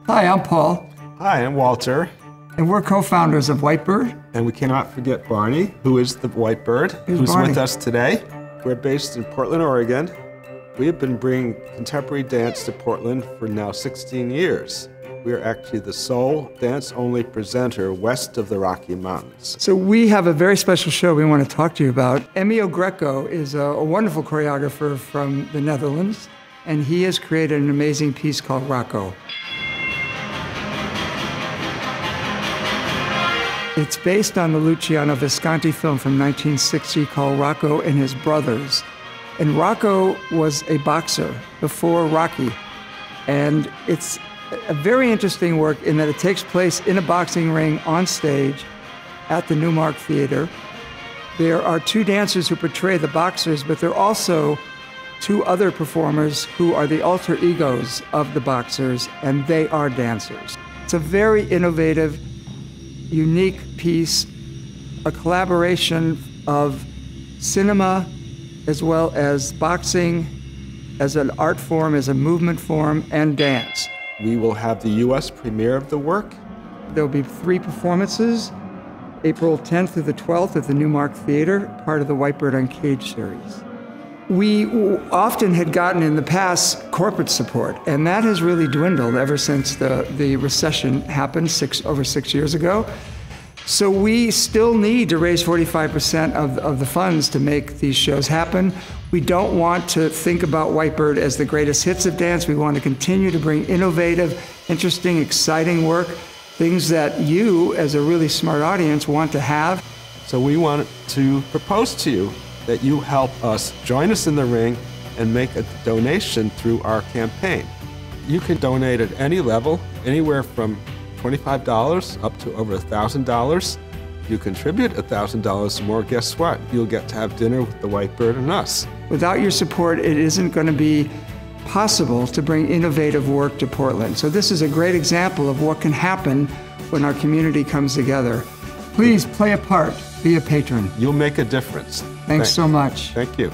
Hi, I'm Paul. Hi, I'm Walter. And we're co-founders of Whitebird. And we cannot forget Barney, who is the Whitebird, who's Barney? with us today. We're based in Portland, Oregon. We have been bringing contemporary dance to Portland for now 16 years. We are actually the sole dance-only presenter west of the Rocky Mountains. So we have a very special show we want to talk to you about. Emmio Greco is a wonderful choreographer from the Netherlands, and he has created an amazing piece called Rocco. It's based on the Luciano Visconti film from 1960 called Rocco and His Brothers. And Rocco was a boxer before Rocky. And it's a very interesting work in that it takes place in a boxing ring on stage at the Newmark Theater. There are two dancers who portray the boxers, but there are also two other performers who are the alter egos of the boxers, and they are dancers. It's a very innovative, unique piece, a collaboration of cinema as well as boxing as an art form, as a movement form, and dance. We will have the U.S. premiere of the work. There'll be 3 performances, April 10th through the 12th at the Newmark Theater, part of the Whitebird on Cage series. We often had gotten in the past corporate support, and that has really dwindled ever since the recession happened over 6 years ago. So we still need to raise 45% of the funds to make these shows happen. We don't want to think about Whitebird as the greatest hits of dance. We want to continue to bring innovative, interesting, exciting work, things that you, as a really smart audience, want to have. So we want to propose to you that you help us join us in the ring and make a donation through our campaign. You can donate at any level, anywhere from $25 up to over $1,000. If you contribute $1,000 more, guess what? You'll get to have dinner with the Whitebird and us. Without your support, it isn't going to be possible to bring innovative work to Portland. So this is a great example of what can happen when our community comes together. Please play a part, be a patron. You'll make a difference. Thanks so much. Thank you.